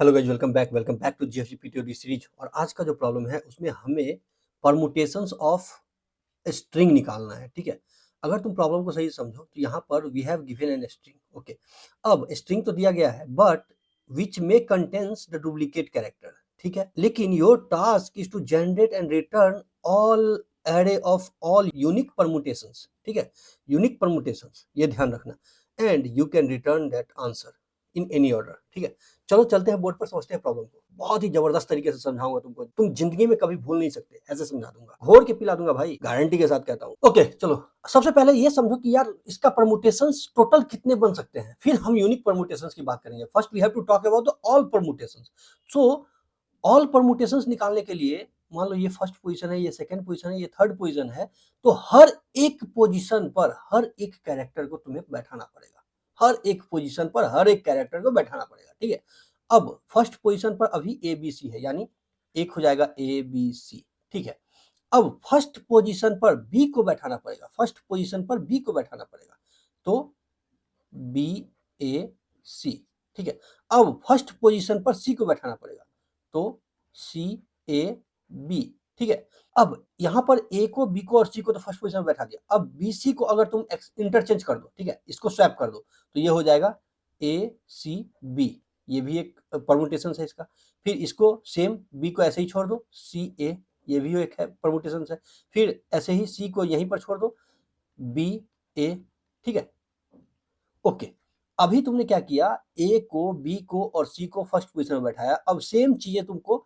Hello guys, welcome back to GFG PTOD series. और आज का जो प्रॉब्लम है उसमें हमें परमुटेशंस ऑफ स्ट्रिंग निकालना है। ठीक है, अगर तुम प्रॉब्लम को सही समझो तो यहाँ पर we have given an string. Okay, अब स्ट्रिंग तो दिया गया है बट विच में कंटेन्स द डुप्लीकेट कैरेक्टर। ठीक है, लेकिन your task is to generate and return all array of all unique permutations. ठीक है, यूनिक परमुटेशंस, ये ध्यान रखना, and you can return that answer in any order. ठीक है, चलो चलते हैं बोर्ड पर, समझते हैं प्रॉब्लम को। बहुत ही जबरदस्त तरीके से समझाऊंगा तुमको, तुम जिंदगी में कभी भूल नहीं सकते, ऐसे समझा दूंगा, घोर के पिला दूंगा भाई, गारंटी के साथ कहता हूँ। ओके चलो, सबसे पहले ये समझो कि यार इसका परमुटेशंस टोटल कितने बन सकते हैं, फिर हम यूनिक परमुटेशंस की बात करेंगे। First we have to talk about the all permutations. So all permutations निकालने के लिए मान लो ये फर्स्ट पोजीशन है, ये सेकंड पोजीशन है, ये थर्ड पोजीशन है, तो हर एक पोजीशन पर हर एक कैरेक्टर को तुम्हें बैठाना पड़ेगा। हर एक पोजीशन पर हर एक कैरेक्टर को बैठाना पड़ेगा। ठीक है, अब फर्स्ट पोजीशन पर अभी ए बी सी है, यानी एक हो जाएगा ए बी सी। ठीक है, अब फर्स्ट पोजीशन पर बी को बैठाना पड़ेगा, फर्स्ट पोजीशन पर बी को बैठाना पड़ेगा, तो बी ए सी। ठीक है, अब फर्स्ट पोजीशन पर सी को बैठाना पड़ेगा, तो सी ए बी। ठीक है, अब यहां पर ए को बी को और सी को तो फर्स्ट पोजीशन में बैठा दिया, अब बी सी को अगर तुम इंटरचेंज कर दो, ठीक है, इसको स्वैप कर दो, तो ये हो जाएगा ए सी बी, ये भी एक परमुटेशन है इसका। फिर इसको सेम बी को ऐसे ही छोड़ दो, सी ए, ये भी एक है परमुटेशन है। फिर ऐसे ही सी को यहीं पर छोड़ दो, बी ए। ठीक है, ओके, अभी तुमने क्या किया, ए को बी को और सी को फर्स्ट पोजीशन में बैठाया। अब सेम चीजें तुमको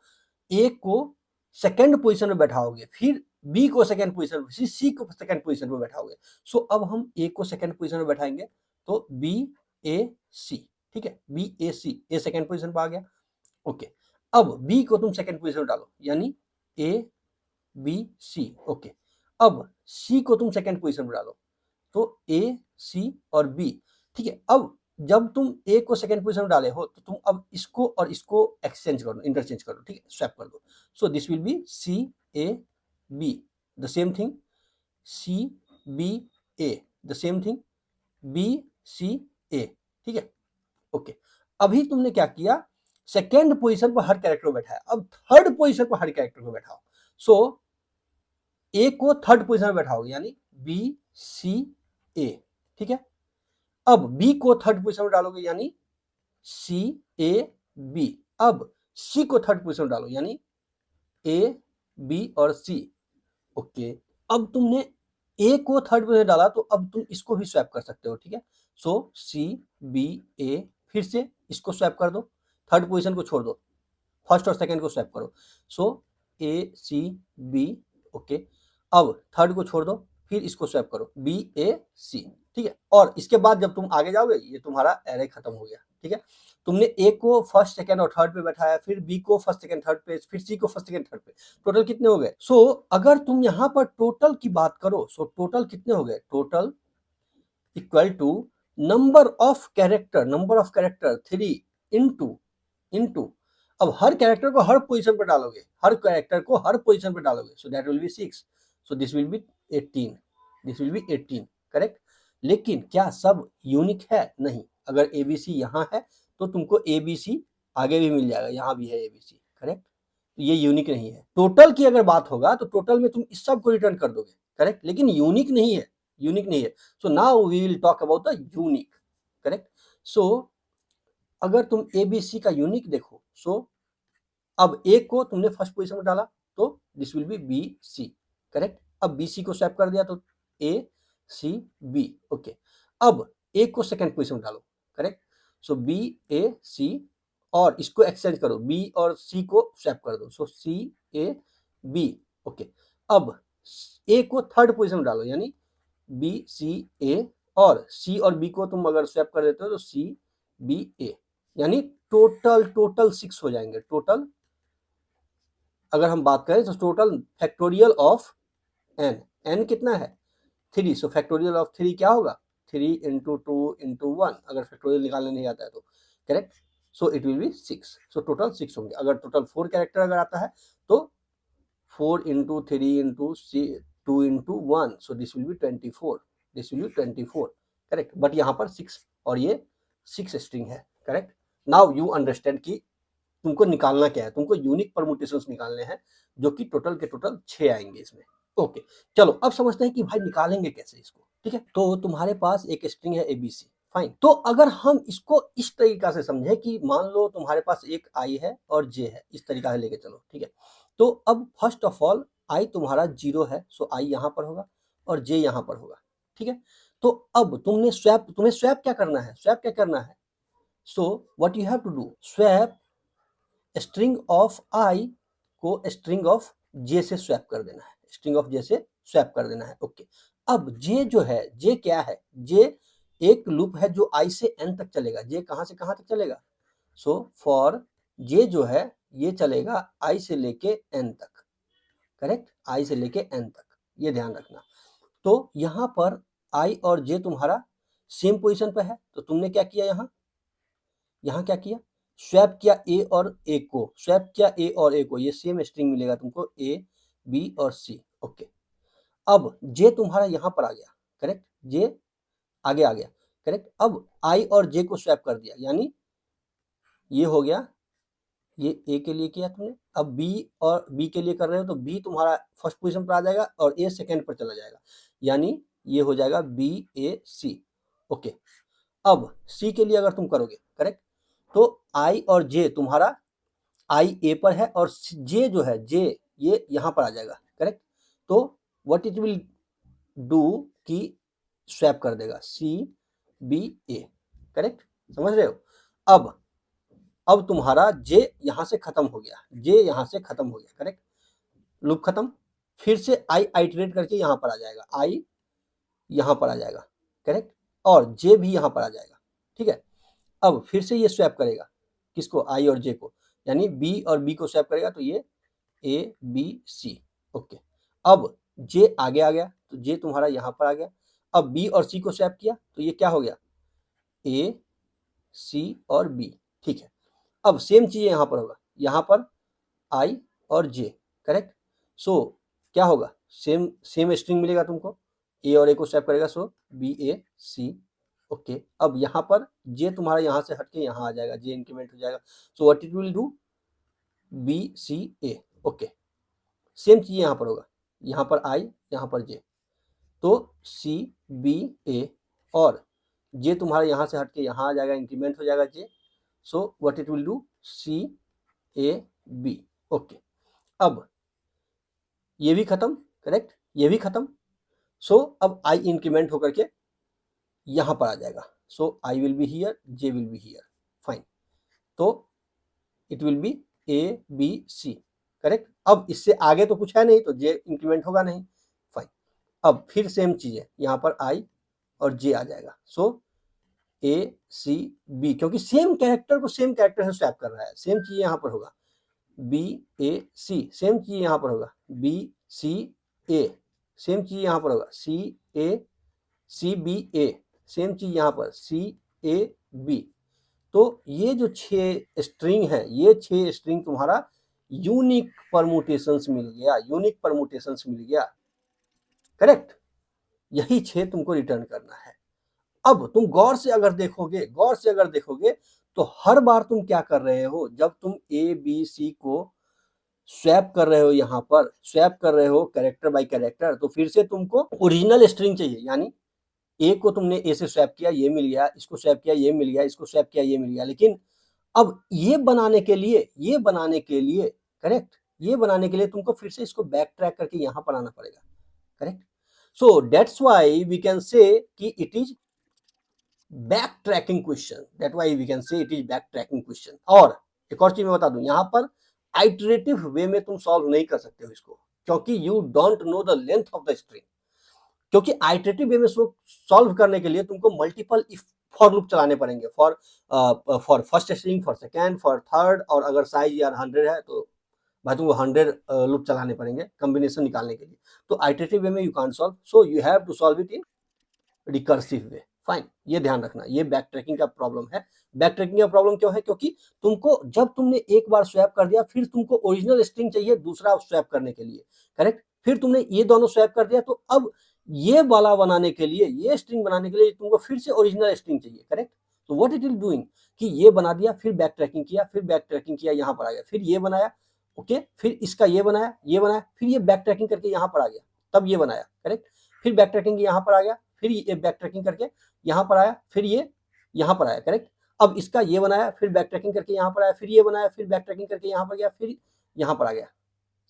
ए को सेकंड पोजीशन में बैठाओगे, फिर बी को सेकंड पोजीशन में, सी को सेकंड पोजीशन में बैठाओगे। सो अब हम ए को सेकंड पोजीशन में बैठाएंगे, तो बी ए सी। ठीक है, बी ए सी, ए सेकंड पोजीशन पर आ गया। ओके, अब बी को तुम सेकंड पोजीशन में डालो, यानी ए बी सी। ओके, अब सी को तुम सेकंड पोजीशन में डालो, तो ए सी और बी। ठीक है, अब जब तुम ए को सेकंड पोजीशन में डाले हो तो तुम अब इसको और इसको एक्सचेंज कर दो, इंटरचेंज कर दो। ठीक है, स्वैप कर दो, so this will be C A B, the same thing, C B A, the same thing, B C A. ठीक है, ओके, अभी तुमने क्या किया, सेकेंड पोजीशन पर हर कैरेक्टर को बैठाया, अब थर्ड पोजीशन पर हर कैरेक्टर को बैठाओ। सो ए को थर्ड पोजीशन में बैठाओगे, यानी बी सी ए। ठीक है, अब बी को थर्ड पोजीशन में डालोगे, यानी सी ए बी। अब सी को थर्ड पोजीशन में डालो, यानी ए बी और सी। ओके, अब तुमने ए को थर्ड पोजीशन में डाला, तो अब तुम इसको भी स्वैप कर सकते हो। ठीक है, सो सी बी ए, फिर से इसको स्वैप कर दो, थर्ड पोजीशन को छोड़ दो, फर्स्ट और सेकंड को स्वैप करो, सो ए सी बी। ओके, अब थर्ड को छोड़ दो, फिर इसको स्वैप करो, बी ए सी। ठीक है, और इसके बाद जब तुम आगे जाओगे ये तुम्हारा एरे खत्म हो गया। ठीक है, तुमने ए को फर्स्ट सेकंड और थर्ड पे बैठाया, फिर बी को फर्स्ट सेकंड थर्ड पे, फिर सी को फर्स्ट सेकंड थर्ड पे, टोटल कितने हो गए। सो अगर तुम यहां पर टोटल की बात करो, सो टोटल कितने हो गए, total equal to number of character 3 into अब हर कैरेक्टर को हर पोजीशन पर डालोगे, हर कैरेक्टर को हर पोजीशन पर डालोगे, so that will be 6, so this will B 18, this will B 18। Correct, लेकिन क्या सब यूनिक है, नहीं। अगर एबीसी यहाँ है तो तुमको एबीसी आगे भी मिल जाएगा, यहाँ भी है एबीसी। करेक्ट, तो ये यूनिक नहीं है। टोटल की अगर बात होगा तो टोटल में तुम इस सब को रिटर्न कर दोगे। करेक्ट, लेकिन यूनिक नहीं है, यूनिक नहीं है। So now we will talk about the unique. Correct, so अगर तुम एबीसी का यूनिक देखो, सो अब ए को तुमने फर्स्ट पोजीशन में डाला, तो this will be B C. Correct, अब बी सी को स्वैप कर दिया, तो ए सी बी। ओके, अब ए को सेकंड पोजीशन में डालो। करेक्ट, सो बी ए सी, और इसको एक्सचेंज करो, बी और सी को स्वैप कर दो, सो सी ए बी। ओके, अब ए को थर्ड पोजीशन में डालो, यानी बी सी ए, और सी और बी को तुम अगर स्वैप कर देते हो तो सी बी ए, यानी टोटल 6 हो जाएंगे। टोटल अगर हम बात करें तो total factorial of N, N कितना है 3, सो फैक्टोरियल ऑफ 3 क्या होगा, 3 इंटू 2 इंटू 1, अगर फैक्टोरियल निकालने नहीं आता है तो। Correct, so it will B 6, so total 6 होंगे। अगर टोटल 4 कैरेक्टर अगर आता है तो 4 into 3 into 2 into 1, so this will B 24, this will B 24। Correct, but यहाँ पर 6 और ये 6 स्ट्रिंग है। करेक्ट, नाउ यू अंडरस्टैंड कि तुमको निकालना क्या है, तुमको यूनिक परमुटेशंस निकालने हैं, जो कि टोटल के टोटल 6 आएंगे इसमें। ओके, चलो अब समझते हैं कि भाई निकालेंगे कैसे इसको, ठीक है। तो तुम्हारे पास एक स्ट्रिंग है ABC, फाइन। तो अगर हम इसको इस तरीका से समझे कि मान लो तुम्हारे पास एक I है और J है, इस तरीका से लेके चलो, ठीक है। तो अब फर्स्ट ऑफ ऑल I तुम्हारा 0 है, सो I यहाँ पर होगा और J यहाँ पर होगा, ठीक है। तो अब तुम्हें स्वैप क्या करना है, स्वैप क्या करना है, so what you have to do, swap string of I को स्ट्रिंग ऑफ J से स्वैप कर देना है, स्ट्रिंग ऑफ J से स्वैप कर देना है। ओके, अब J जो है, J क्या है, J एक लूप है जो I से N तक चलेगा। J कहाँ से कहाँ तक चलेगा, सो फॉर J जो है ये चलेगा I से लेके N तक, करेक्ट, I से लेके N तक, ये ध्यान रखना। तो यहाँ पर I और J तुम्हारा सेम पोजीशन पे है, तो तुमने क्या किया, यहाँ क्या किया, स्वैप किया A और A को, स्वैप किया A और A को, ये सेम स्ट्रिंग मिलेगा तुमको A, B और C। ओके, अब J तुम्हारा यहाँ पर आ गया, करेक्ट, J आगे आ गया, करेक्ट। अब I और J को स्वैप कर दिया, यानी ये हो गया, ये A के लिए किया तुमने, अब B और B के लिए कर रहे हो तो B तुम्हारा फर्स्ट पोजीशन पर आ जाएगा और A सेकेंड पर चला जाएगा, यानी ये हो जाएगा BAC। ओके, अब C के लिए अगर तुम करोगे, करेक्ट, तो I और J तुम्हारा I A पर है और J जो है, J ये यहाँ पर आ जाएगा, करेक्ट। तो व्हाट इट विल डू कि स्वैप कर देगा CBA, करेक्ट, समझ रहे हो। अब तुम्हारा J यहाँ से खत्म हो गया, J यहाँ से खत्म हो गया, करेक्ट, लूप खत्म, फिर से I आइटरेट करके यहाँ पर आ जाएगा, I यहाँ पर आ जाएगा, करेक्ट, और J भी यहाँ पर आ जाएगा, ठीक है। अब फिर से ये स्वैप करेगा, किसको, I और J को, यानी B और B को स्वैप करेगा, तो ये ABC। ओके, अब J आगे आ गया, तो J तुम्हारा यहाँ पर आ गया। अब B और C को स्वैप किया, तो ये क्या हो गया, A, C और B, ठीक है। अब सेम चीज यहाँ पर होगा, यहाँ पर I और J, करेक्ट। सो क्या होगा, सेम स्ट्रिंग मिलेगा तुमको, A और A को स्वैप करेगा, सो BAC। ओके, अब यहाँ पर J तुम्हारा यहाँ से हटके यहाँ आ जाएगा, J इंक्रीमेंट हो जाएगा, so what it will do, BCA। Okay, same चीज यहाँ पर होगा, यहाँ पर I, यहाँ पर J, तो CBA, और J तुम्हारा यहाँ से हटके यहाँ आ जाएगा, इंक्रीमेंट हो जाएगा J, so what it will do, CAB। Okay, अब ये भी खत्म, करेक्ट, ये भी खत्म, सो अब I इंक्रीमेंट होकर के यहाँ पर आ जाएगा, so I will be here, J will be here, fine, तो it will be ABC, correct. अब इससे आगे तो कुछ है नहीं, तो J इंक्रीमेंट होगा नहीं, फाइन। अब फिर सेम चीज है, यहाँ पर I और J आ जाएगा, सो ACB, क्योंकि सेम कैरेक्टर को सेम कैरेक्टर से स्वैप कर रहा है, सेम चीज यहाँ पर होगा, BAC, सेम चीज यहाँ पर होगा, BCA, सेम चीज यहाँ पर होगा, CBA, सेम चीज यहाँ पर, CAB। तो ये जो 6 स्ट्रिंग है, ये 6 स्ट्रिंग तुम्हारा यूनिक परमुटेशंस मिल गया, यूनिक परमुटेशंस मिल गया, करेक्ट। यही 6 तुमको रिटर्न करना है। अब तुम गौर से अगर देखोगे तो हर बार तुम क्या कर रहे हो, जब तुम ABC को स्वैप कर रहे हो, यहाँ पर स्वैप कर रहे हो कैरेक्टर बाय कैरेक्टर, तो फिर से तुमको ओरिजिनल स्ट्रिंग चाहिए, यानी A को तुमने A से स्वैप किया, ये मिल गया, इसको स्वैप किया, ये मिल गया, इसको स्वैप किया, ये मिल गया, लेकिन अब ये बनाने के लिए करेक्ट, ये बनाने के लिए तुमको फिर से इसको बैक ट्रैक करके यहाँ पर आना पड़ेगा, correct. So that's why we can say कि it is backtracking question, that why we can say it is backtracking question. और एक और चीज मैं बता दूं, यहाँ पर आइटरेटिव वे में तुम सॉल्व नहीं कर सकते हो इसको, क्योंकि you don't know the length of the string, क्योंकि आइटरेटिव वे में सॉल्व करने के लिए तुमको मल्टीपल इफ फॉर लूप चलाने पड़ेंगे, for first string, for second, for third, और अगर साइज यार 100 है तो भाई तुमको 100 लूप चलाने पड़ेंगे कॉम्बिनेशन निकालने के लिए। तो आइटरेटिव वे में you can't solve, so you have to solve it in recursive way, fine. ये ध्यान रखना, ये बैक ट्रैकिंग का प्रॉब्लम है। बैक ट्रैकिंग का प्रॉब्लम क्यों है, क्योंकि तुमको जब तुमने एक बार स्वैप कर दिया, फिर तुमको ओरिजिनल स्ट्रिंग चाहिए दूसरा स्वैप करने के लिए, करेक्ट, फिर तुमने ये दोनों स्वैप कर दिया, तो अब ये वाला बनाने के लिए, ये स्ट्रिंग बनाने के लिए तुमको फिर से ओरिजिनल स्ट्रिंग चाहिए, करेक्ट। तो व्हाट इट इज डूइंग कि ये बना दिया, फिर बैक ट्रैकिंग किया, यहाँ पर आ गया, फिर ये बनाया, ओके, फिर इसका ये बनाया, फिर ये बैक ट्रैकिंग करके यहाँ पर आ गया, तब ये बनाया, करेक्ट, फिर बैक ट्रैकिंग यहाँ पर आ गया, फिर ये बैक ट्रैकिंग करके यहाँ पर आया, फिर ये यहाँ पर आया, करेक्ट। अब इसका ये बनाया, फिर बैक ट्रैकिंग करके यहाँ पर आया, फिर ये बनाया, फिर बैक ट्रैकिंग करके यहाँ पर गया, फिर यहाँ पर आ गया,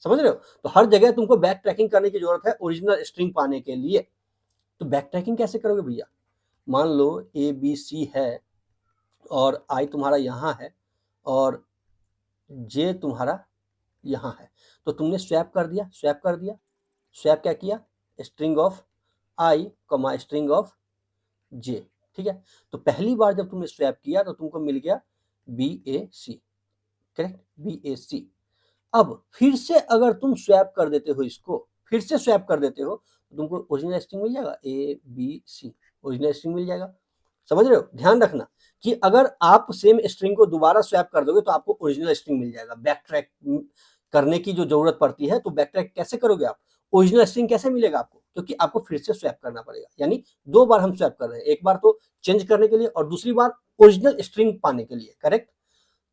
समझ रहे हो। तो हर जगह तुमको बैक ट्रैकिंग करने की जरूरत है ओरिजिनल स्ट्रिंग पाने के लिए। तो बैक ट्रैकिंग कैसे करोगे भैया? मान लो ए बी सी है और आई तुम्हारा यहाँ है और जे तुम्हारा यहाँ है, तो तुमने स्वैप कर दिया, स्वैप क्या किया, string of I comma string of J, ठीक है। तो पहली बार जब तुमने स्वैप किया तो तुमको मिल गया BAC, करेक्ट, BAC। अब फिर से अगर तुम स्वैप कर देते हो, इसको फिर से स्वैप कर देते हो, तो तुमको ओरिजिनल स्ट्रिंग मिल जाएगा, ABC ओरिजिनल स्ट्रिंग मिल जाएगा, समझ रहे हो। ध्यान रखना कि अगर आप सेम स्ट्रिंग को दोबारा स्वैप कर दोगे तो आपको ओरिजिनल स्ट्रिंग मिल जाएगा। बैक ट्रैक करने की जो जरूरत पड़ती है, तो बैक ट्रैक कैसे करोगे आप, ओरिजिनल स्ट्रिंग कैसे मिलेगा आपको, क्योंकि आपको फिर से स्वैप करना पड़ेगा। यानी 2 बार हम स्वैप कर रहे हैं, एक बार तो चेंज करने के लिए और दूसरी बार ओरिजिनल स्ट्रिंग पाने के लिए, करेक्ट।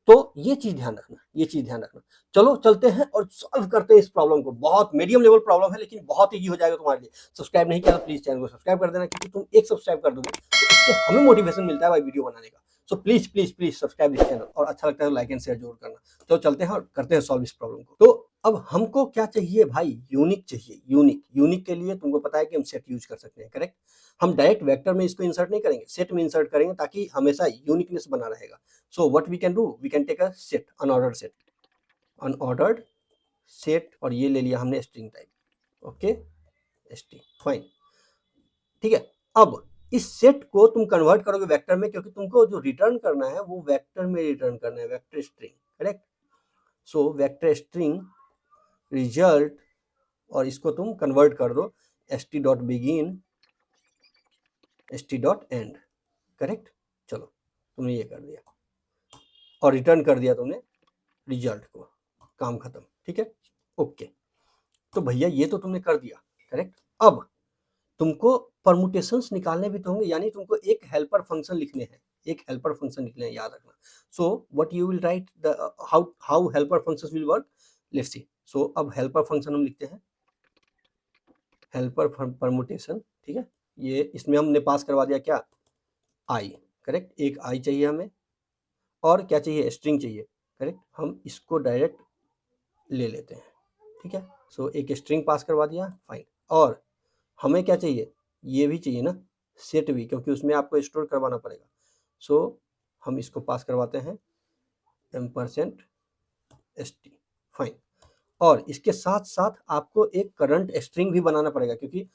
तो ये चीज ध्यान रखना, चलो चलते हैं और सॉल्व करते हैं इस प्रॉब्लम को। बहुत मीडियम लेवल प्रॉब्लम है, लेकिन बहुत ईजी हो जाएगा तुम्हारे लिए। सब्सक्राइब नहीं किया तो प्लीज चैनल को सब्सक्राइब कर देना, क्योंकि तुम एक सब्सक्राइब कर दोगे तो इससे हमें मोटिवेशन मिलता है भाई वीडियो बनाने का। So please please please subscribe this channel, और अच्छा लगता है तो लाइक एंड शेयर जरूर करना। तो चलते हैं और करते हैं सॉल्व इस प्रॉब्लम को। तो अब हमको क्या चाहिए भाई, यूनिक चाहिए। यूनिक के लिए तुमको पता है कि हम सेट यूज कर सकते हैं, करेक्ट। हम डायरेक्ट वेक्टर में इसको इंसर्ट नहीं करेंगे, सेट में इंसर्ट करेंगे, ताकि हमेशा यूनिकनेस बना रहेगा। So what we can do, we can take a set, unordered set, और ये ले लिया हमने string type, okay, string, fine, ठीक है। अब इस सेट को तुम कन्वर्ट करोगे वेक्टर में, क्योंकि तुमको जो रिटर्न करना है वो वेक्टर में रिटर्न करना है, vector string, correct. So vector string result, और इसको तुम कन्वर्ट कर दो st.begin st.end, करेक्ट। चलो तुमने ये कर दिया और रिटर्न कर दिया तुमने रिजल्ट को, काम खत्म, ठीक है, ओके। तो भैया ये तो तुमने कर दिया, करेक्ट। अब तुमको परमुटेशंस निकालने भी तो होंगे, यानी तुमको एक हेल्पर फंक्शन लिखने हैं, याद रखना। So what you will write, the how helper functions will work, let's see. So अब हेल्पर फंक्शन हम लिखते हैं, हेल्पर परमुटेशन, ठीक है। ये इसमें हमने पास करवा दिया क्या, आई, करेक्ट, एक आई चाहिए हमें, और क्या चाहिए, स्ट्रिंग चाहिए, करेक्ट। हम इसको डायरेक्ट ले लेते हैं, ठीक है। सो एक स्ट्रिंग पास करवा दिया, फाइन। और हमें क्या चाहिए, ये भी चाहिए ना, सेट भी, क्योंकि उसमें आपको स्टोर करवाना पड़ेगा। सो हम इसको पास करवाते हैं %st, फाइन। और इसके साथ साथ आपको एक करंट स्ट्रिंग भी बनाना पड़ेगा, क्योंकि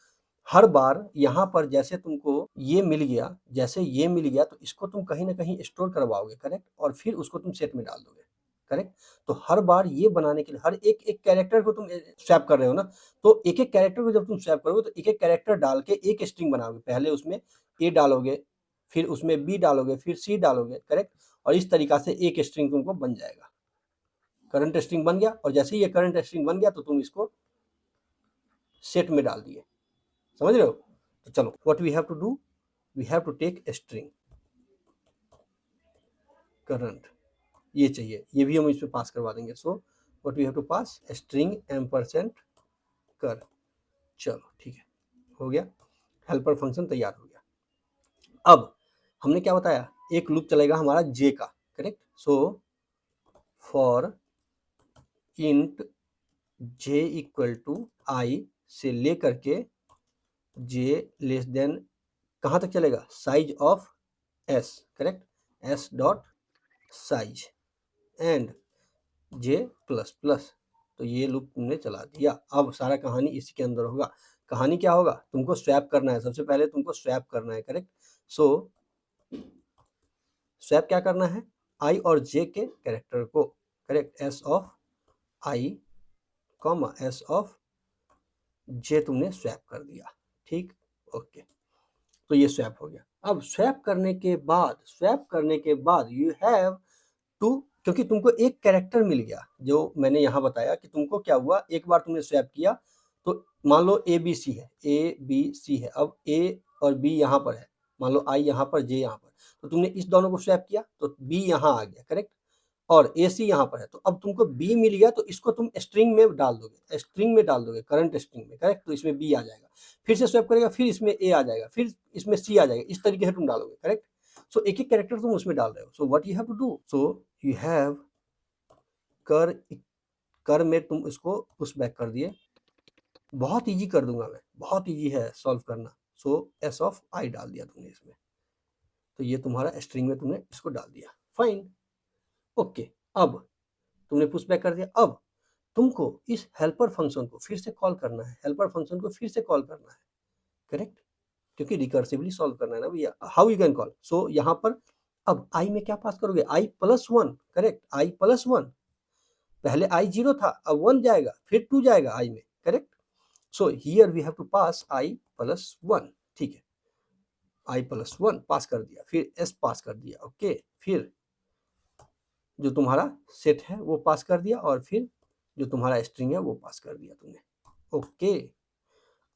हर बार यहाँ पर जैसे तुमको ये मिल गया, तो इसको तुम कहीं ना कहीं स्टोर करवाओगे, करेक्ट, और फिर उसको तुम सेट में डाल दोगे, करेक्ट। तो हर बार ये बनाने के लिए हर एक कैरेक्टर को तुम स्वैप कर रहे हो ना, तो एक कैरेक्टर को जब तुम स्वैप करोगे तो एक कैरेक्टर डाल के एक स्ट्रिंग बनाओगे। पहले उसमें ए डालोगे, फिर उसमें बी डालोगे, फिर सी डालोगे, करेक्ट। और इस तरीका से एक स्ट्रिंग तुमको बन जाएगा, करंट स्ट्रिंग बन गया। और जैसे ही ये करंट स्ट्रिंग बन गया तो तुम इसको सेट में डाल दिए, समझ रहे हो। तो चलो what we have to do, we have to take string current, ये चाहिए, ये भी हम इसमें पास करवा देंगे। So what we have to pass, string ampersand कर, चलो ठीक है, हो गया, हेल्पर फंक्शन तैयार हो गया। अब हमने क्या बताया, एक लूप चलेगा हमारा जे का, correct. So for int J equal to I से लेकर के जे लेस देन कहाँ तक चलेगा, size of S, correct, S dot size and J plus plus. तो ये लूप तुमने चला दिया। अब सारा कहानी इसी के अंदर होगा। कहानी क्या होगा, तुमको स्वैप करना है, सबसे पहले तुमको स्वैप करना है, करेक्ट। सो स्वैप क्या करना है, आई और जे के कैरेक्टर को, correct, S of I comma S of J तुमने स्वैप कर दिया, ठीक, ओके। तो ये स्वैप हो गया। अब स्वैप करने के बाद यू हैव टू, क्योंकि तुमको एक कैरेक्टर मिल गया, जो मैंने यहाँ बताया कि तुमको क्या हुआ, एक बार तुमने स्वैप किया तो मान लो ए बी सी है, अब ए और बी यहाँ पर है, मान लो आई यहाँ पर, जे यहाँ पर, तो तुमने इस दोनों को स्वैप किया तो बी यहाँ आ गया, करेक्ट, और ए सी यहाँ पर है, तो अब तुमको बी मिल गया तो इसको तुम स्ट्रिंग में डाल दोगे, स्ट्रिंग में डाल दोगे, करंट स्ट्रिंग में, करेक्ट, तो इसमें बी आ जाएगा, फिर से स्वैप करेगा, फिर इसमें ए आ जाएगा, फिर इसमें सी आ जाएगा, इस तरीके से तुम डालोगे, करेक्ट। सो एक एक कैरेक्टर तुम उसमें डाल रहे हो। So what you have to do, so you have कर, कर में तुम इसको पुश बैक कर दिए, बहुत इजी कर दूंगा मैं, बहुत इजी है सॉल्व करना। सो एस ऑफ आई डाल दिया तुमने इसमें, तो ये तुम्हारा स्ट्रिंग में तुमने इसको डाल दिया, फाइन, ओके। अब तुमने पुश बैक कर दिया, अब तुमको इस हेल्पर फंक्शन को फिर से कॉल करना है, हेल्पर फंक्शन को फिर से कॉल करना है, करेक्ट, क्योंकि रिकर्सिवली सॉल्व करना है ना भैया। हाउ यू कैन कॉल, सो यहाँ पर अब आई में क्या पास करोगे, आई प्लस वन, करेक्ट, आई प्लस वन, पहले आई जीरो था, अब वन जाएगा, फिर टू जाएगा आई में, correct. So here we have to pass I plus one, ठीक है, आई प्लस वन पास कर दिया, फिर एस पास कर दिया, ओके, फिर जो तुम्हारा सेट है वो पास कर दिया, और फिर जो तुम्हारा स्ट्रिंग है वो पास कर दिया तुमने, ओके।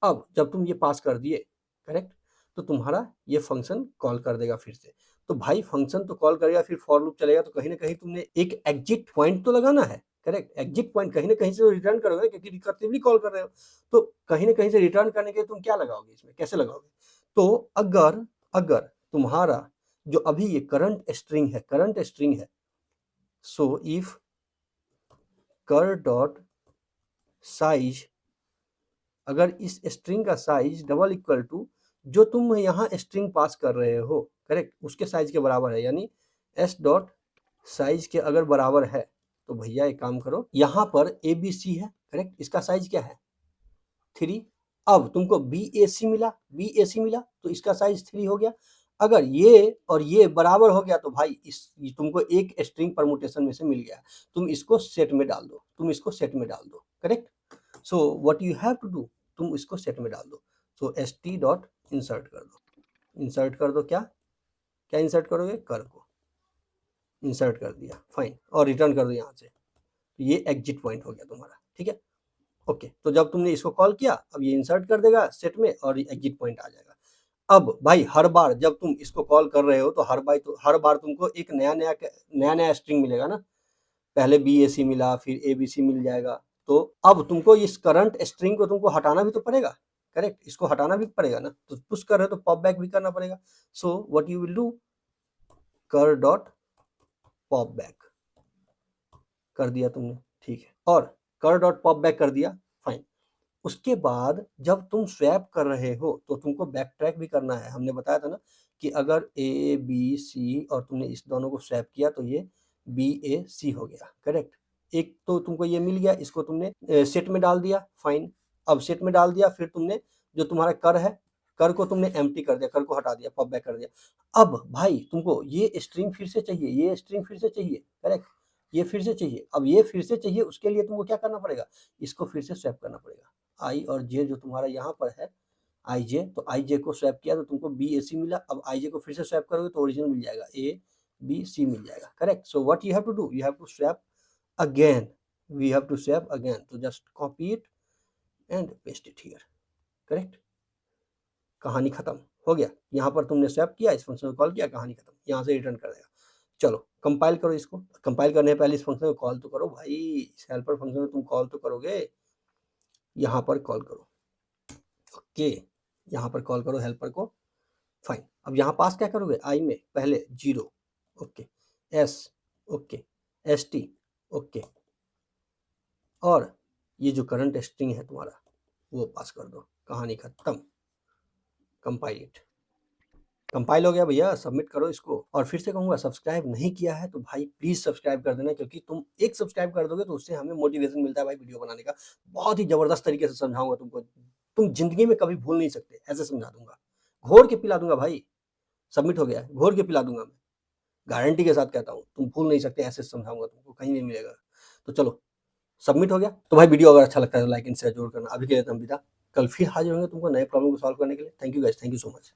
अब जब तुम ये पास कर दिए, करेक्ट, तो तुम्हारा ये फंक्शन कॉल कर देगा फिर से। तो भाई फंक्शन तो कॉल करेगा, फिर फॉर लूप चलेगा, तो कहीं ना कहीं तुमने एक एग्जिट पॉइंट तो लगाना है, करेक्ट, एग्जिट पॉइंट कहीं ना कहीं से रिटर्न करोगे, क्योंकि रिकर्सिवली कॉल कर रहे हो, तो कहीं ना कहीं से रिटर्न करने के लिए तुम क्या लगाओगे इसमें, कैसे लगाओगे। तो अगर अगर तुम्हारा जो अभी ये करंट स्ट्रिंग है, करंट स्ट्रिंग है, सो इफ कर डॉट साइज, अगर इस स्ट्रिंग का साइज डबल इक्वल टू जो तुम यहाँ स्ट्रिंग पास कर रहे हो, करेक्ट, उसके साइज के बराबर है, यानी एस डॉट साइज के अगर बराबर है, तो भैया एक काम करो, यहाँ पर ए बी सी है, करेक्ट, इसका साइज क्या है, 3। अब तुमको बी ए सी मिला, बी ए सी मिला, तो इसका साइज 3 हो गया। अगर ये और ये बराबर हो गया, तो भाई तुमको एक स्ट्रिंग परमुटेशन में से मिल गया, तुम इसको सेट में डाल दो, तुम इसको सेट में डाल दो, correct. So what you have to do, तुम इसको सेट में डाल दो। So S T dot insert कर दो, इंसर्ट कर दो, क्या क्या इंसर्ट करोगे, कर को इंसर्ट कर दिया, फाइन, और रिटर्न कर दो यहाँ से, ये एग्जिट पॉइंट हो गया तुम्हारा, ठीक है, ओके। तो जब तुमने इसको कॉल किया, अब ये इंसर्ट कर देगा सेट में, और एग्जिट पॉइंट आ जाएगा। अब भाई हर बार जब तुम इसको कॉल कर रहे हो, तो हर बार तुमको एक नया स्ट्रिंग मिलेगा ना, पहले बी ए सी मिला, फिर ए बी सी मिल जाएगा, तो अब तुमको इस करंट स्ट्रिंग को तुमको हटाना भी तो पड़ेगा, करेक्ट, इसको हटाना भी पड़ेगा ना, तो पुश कर रहे हो तो पॉप बैक भी करना पड़ेगा। सो व्हाट यू विल डू, कर डॉट पॉप बैक कर दिया तुमने, ठीक है, और कर डॉट पॉप बैक कर दिया, फाइन। उसके बाद जब तुम स्वैप कर रहे हो, तो तुमको बैक ट्रैक भी करना है, हमने बताया था ना कि अगर ए बी सी और तुमने इस दोनों को स्वैप किया, तो ये बी ए सी हो गया, करेक्ट। एक तो तुमको ये मिल गया, इसको तुमने सेट में डाल दिया, फाइन। अब सेट में डाल दिया, फिर तुमने जो तुम्हारा कर है, कर को तुमने एम्प्टी कर दिया, कर को हटा दिया, पॉप बैक कर दिया। अब भाई तुमको ये स्ट्रिंग फिर से चाहिए, ये स्ट्रिंग फिर से चाहिए, करेक्ट, ये फिर से चाहिए। अब ये फिर से चाहिए, उसके लिए तुमको क्या करना पड़ेगा, इसको फिर से स्वैप करना पड़ेगा, आई और जे जो तुम्हारा यहाँ पर है, आई जे, तो आई जे को स्वैप किया तो तुमको बी ए सी मिला। अब आई जे को फिर से स्वैप करोगे तो ओरिजिनल मिल जाएगा, ए बी सी मिल जाएगा, correct. So what you have to do, you have to swap again, we have to swap again, तो just copy it and paste it here, correct, कहानी खत्म हो गया। यहाँ पर तुमने स्वैप किया, इस फंक्शन को कॉल किया, कहानी खत्म, यहाँ से रिटर्न कर देगा। चलो कंपाइल करो इसको, कंपाइल करने से पहले इस फंक्शन को कॉल तो करो भाई, इस हेल्पर फंक्शन में तुम कॉल तो करोगे, यहाँ पर कॉल करो, ओके, यहाँ पर कॉल करो हेल्पर को, फाइन। अब यहाँ पास क्या करोगे, आई में पहले 0, okay, S, okay, S T, okay, और ये जो करंट स्ट्रिंग है तुम्हारा वो पास कर दो, कहानी खत्म, कंपाइल इट। कंपाइल हो गया भैया, सबमिट करो इसको। और फिर से कहूँगा, सब्सक्राइब नहीं किया है तो भाई प्लीज़ सब्सक्राइब कर देना, क्योंकि तुम एक सब्सक्राइब कर दोगे तो उससे हमें मोटिवेशन मिलता है भाई वीडियो बनाने का। बहुत ही ज़बरदस्त तरीके से समझाऊंगा तुमको, तुम जिंदगी में कभी भूल नहीं सकते, ऐसे समझा दूंगा, घोर के पिला दूंगा भाई। सबमिट हो गया है, घोर के पिला दूंगा मैं, गारंटी के साथ कहता हूँ, तुम भूल नहीं सकते, ऐसे समझाऊंगा तुमको, कहीं नहीं मिलेगा। तो चलो सबमिट हो गया। तो भाई वीडियो अगर अच्छा लगता है तो लाइक एंड शेयर जरूर करना। अभी के लिए हम विदा, कल फिर हाजिर होंगे तुमको नए प्रॉब्लम को सॉल्व करने के लिए। Thank you guys, thank you so much.